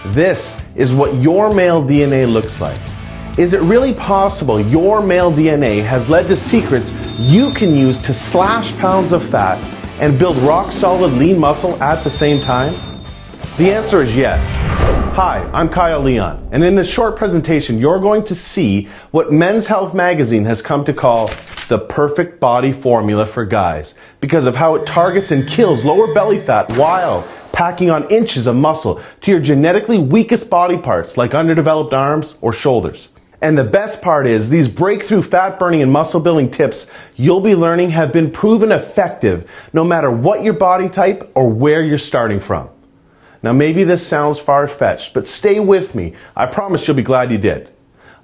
This is what your male DNA looks like. Is it really possible your male DNA has led to secrets you can use to slash pounds of fat and build rock-solid lean muscle at the same time? The answer is yes. Hi, I'm Kyle Leon, and in this short presentation, you're going to see what Men's Health magazine has come to call the perfect body formula for guys because of how it targets and kills lower belly fat while packing on inches of muscle to your genetically weakest body parts like underdeveloped arms or shoulders. And the best part is these breakthrough fat burning and muscle building tips you'll be learning have been proven effective no matter what your body type or where you're starting from. Now maybe this sounds far-fetched, but stay with me. I promise you'll be glad you did.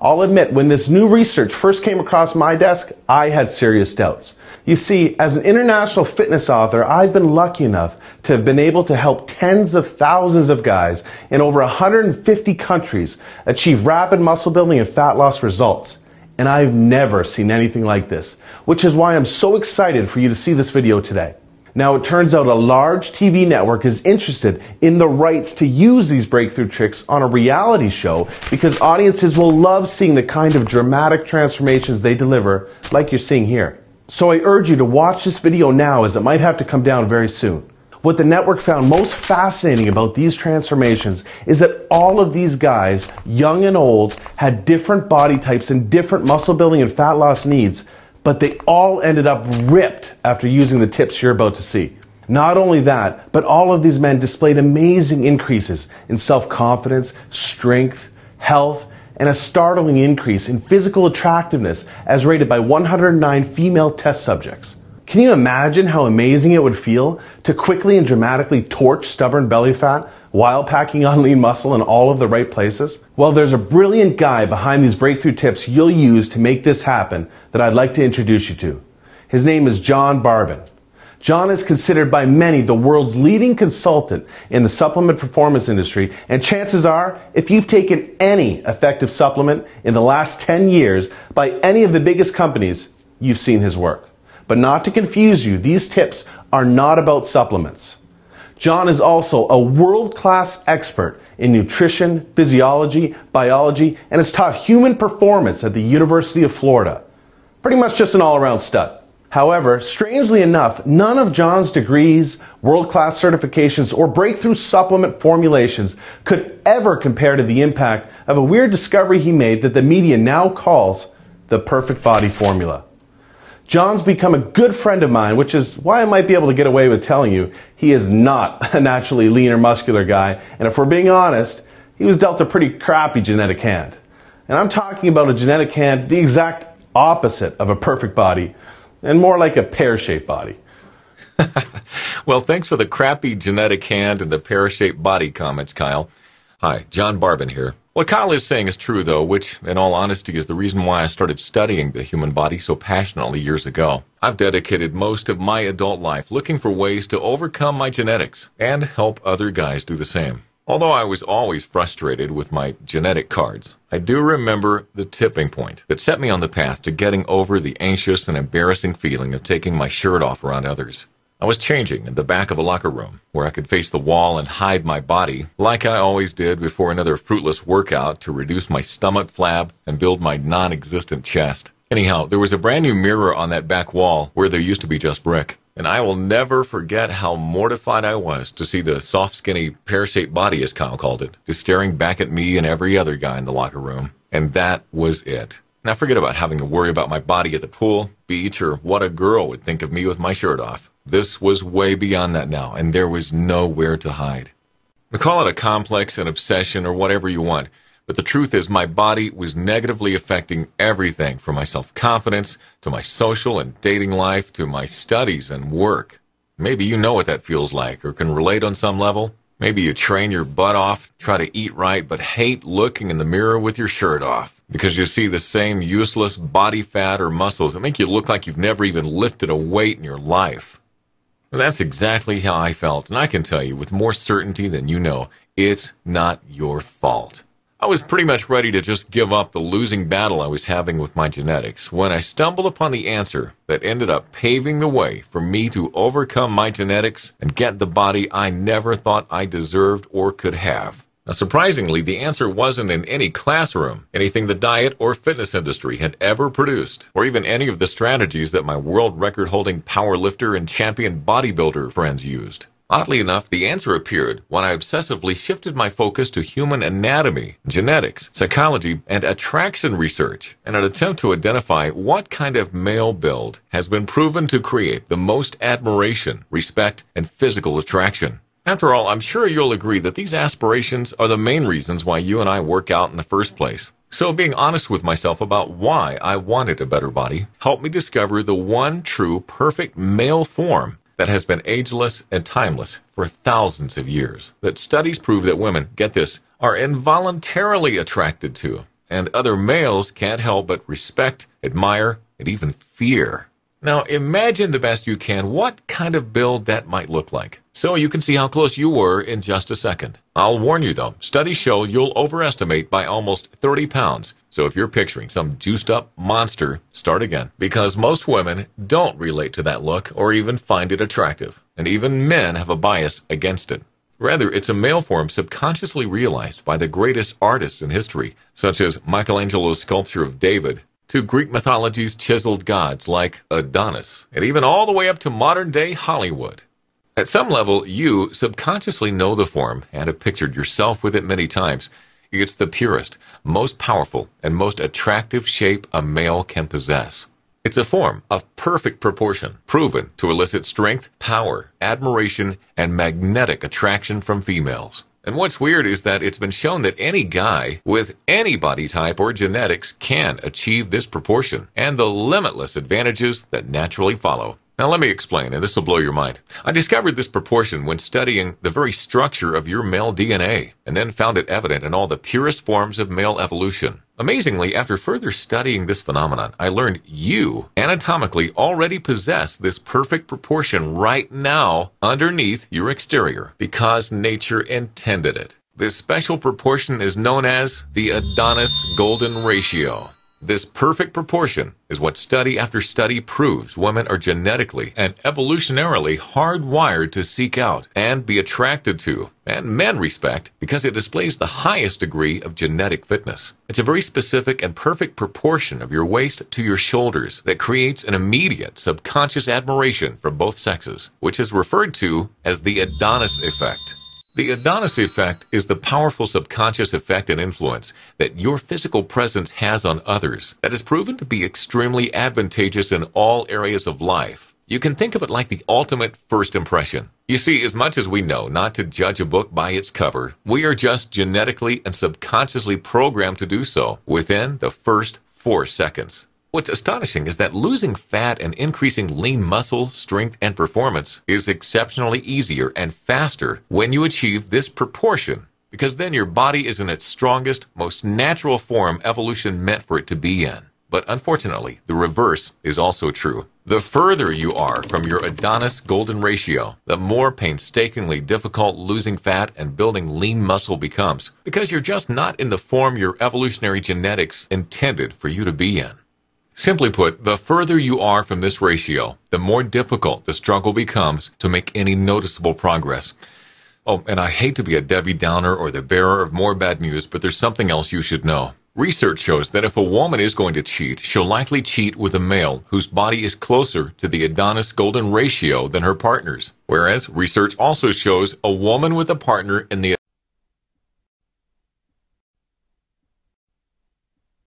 I'll admit, when this new research first came across my desk, I had serious doubts. You see, as an international fitness author, I've been lucky enough to have been able to help tens of thousands of guys in over 150 countries achieve rapid muscle building and fat loss results. And I've never seen anything like this, which is why I'm so excited for you to see this video today. Now, it turns out a large TV network is interested in the rights to use these breakthrough tricks on a reality show because audiences will love seeing the kind of dramatic transformations they deliver, like you're seeing here. So I urge you to watch this video now, as it might have to come down very soon. What the network found most fascinating about these transformations is that all of these guys, young and old, had different body types and different muscle building and fat loss needs, but they all ended up ripped after using the tips you're about to see. Not only that, but all of these men displayed amazing increases in self-confidence, strength, health, and a startling increase in physical attractiveness as rated by 109 female test subjects. Can you imagine how amazing it would feel to quickly and dramatically torch stubborn belly fat while packing on lean muscle in all of the right places? Well, there's a brilliant guy behind these breakthrough tips you'll use to make this happen that I'd like to introduce you to. His name is John Barbon. John is considered by many the world's leading consultant in the supplement performance industry, and chances are, if you've taken any effective supplement in the last 10 years by any of the biggest companies, you've seen his work. But not to confuse you, these tips are not about supplements. John is also a world-class expert in nutrition, physiology, biology, and has taught human performance at the University of Florida. Pretty much just an all-around stud. However, strangely enough, none of John's degrees, world-class certifications, or breakthrough supplement formulations could ever compare to the impact of a weird discovery he made that the media now calls the perfect body formula. John's become a good friend of mine, which is why I might be able to get away with telling you he is not a naturally lean or muscular guy, and if we're being honest, he was dealt a pretty crappy genetic hand. And I'm talking about a genetic hand the exact opposite of a perfect body, and more like a pear-shaped body. Well, thanks for the crappy genetic hand and the pear-shaped body comments, Kyle. Hi, John Barbon here. What Kyle is saying is true, though, which, in all honesty, is the reason why I started studying the human body so passionately years ago. I've dedicated most of my adult life looking for ways to overcome my genetics and help other guys do the same. Although I was always frustrated with my genetic cards, I do remember the tipping point that set me on the path to getting over the anxious and embarrassing feeling of taking my shirt off around others. I was changing in the back of a locker room where I could face the wall and hide my body like I always did before another fruitless workout to reduce my stomach flab and build my non-existent chest. Anyhow, there was a brand new mirror on that back wall where there used to be just brick. And I will never forget how mortified I was to see the soft, skinny, pear-shaped body, as Kyle called it, just staring back at me and every other guy in the locker room. And that was it. Now forget about having to worry about my body at the pool, beach, or what a girl would think of me with my shirt off. This was way beyond that now, and there was nowhere to hide. Call it a complex, an obsession, or whatever you want. But the truth is my body was negatively affecting everything from my self-confidence to my social and dating life to my studies and work. Maybe you know what that feels like or can relate on some level. Maybe you train your butt off, try to eat right, but hate looking in the mirror with your shirt off because you see the same useless body fat or muscles that make you look like you've never even lifted a weight in your life. And that's exactly how I felt, and I can tell you with more certainty than you know, it's not your fault. I was pretty much ready to just give up the losing battle I was having with my genetics when I stumbled upon the answer that ended up paving the way for me to overcome my genetics and get the body I never thought I deserved or could have. Now, surprisingly, the answer wasn't in any classroom, anything the diet or fitness industry had ever produced, or even any of the strategies that my world record-holding powerlifter and champion bodybuilder friends used. Oddly enough, the answer appeared when I obsessively shifted my focus to human anatomy, genetics, psychology, and attraction research in an attempt to identify what kind of male build has been proven to create the most admiration, respect, and physical attraction. After all, I'm sure you'll agree that these aspirations are the main reasons why you and I work out in the first place. So being honest with myself about why I wanted a better body helped me discover the one true perfect male form that has been ageless and timeless for thousands of years, that studies prove that women, get this, are involuntarily attracted to, and other males can't help but respect, admire, and even fear. Now, imagine the best you can what kind of build that might look like, so you can see how close you were in just a second. I'll warn you though, studies show you'll overestimate by almost 30 pounds, so if you're picturing some juiced-up monster, start again, because most women don't relate to that look or even find it attractive, and even men have a bias against it. Rather, it's a male form subconsciously realized by the greatest artists in history, such as Michelangelo's sculpture of David, to Greek mythology's chiseled gods like Adonis, and even all the way up to modern-day Hollywood. At some level, you subconsciously know the form and have pictured yourself with it many times. It's the purest, most powerful, and most attractive shape a male can possess. It's a form of perfect proportion, proven to elicit strength, power, admiration, and magnetic attraction from females. And what's weird is that it's been shown that any guy with any body type or genetics can achieve this proportion and the limitless advantages that naturally follow. Now let me explain, and this will blow your mind. I discovered this proportion when studying the very structure of your male DNA, and then found it evident in all the purest forms of male evolution. Amazingly, after further studying this phenomenon, I learned you anatomically already possess this perfect proportion right now underneath your exterior, because nature intended it. This special proportion is known as the Adonis Golden Ratio. This perfect proportion is what study after study proves women are genetically and evolutionarily hardwired to seek out and be attracted to, and men respect, because it displays the highest degree of genetic fitness. It's a very specific and perfect proportion of your waist to your shoulders that creates an immediate subconscious admiration for both sexes, which is referred to as the Adonis effect. The Adonis effect is the powerful subconscious effect and influence that your physical presence has on others that is proven to be extremely advantageous in all areas of life. You can think of it like the ultimate first impression. You see, as much as we know not to judge a book by its cover, we are just genetically and subconsciously programmed to do so within the first 4 seconds. What's astonishing is that losing fat and increasing lean muscle, strength, and performance is exceptionally easier and faster when you achieve this proportion, because then your body is in its strongest, most natural form evolution meant for it to be in. But unfortunately, the reverse is also true. The further you are from your Adonis Golden Ratio, the more painstakingly difficult losing fat and building lean muscle becomes, because you're just not in the form your evolutionary genetics intended for you to be in. Simply put, the further you are from this ratio, the more difficult the struggle becomes to make any noticeable progress. Oh, and I hate to be a Debbie Downer or the bearer of more bad news, but there's something else you should know. Research shows that if a woman is going to cheat, she'll likely cheat with a male whose body is closer to the Adonis Golden Ratio than her partner's. Whereas research also shows a woman with a partner in the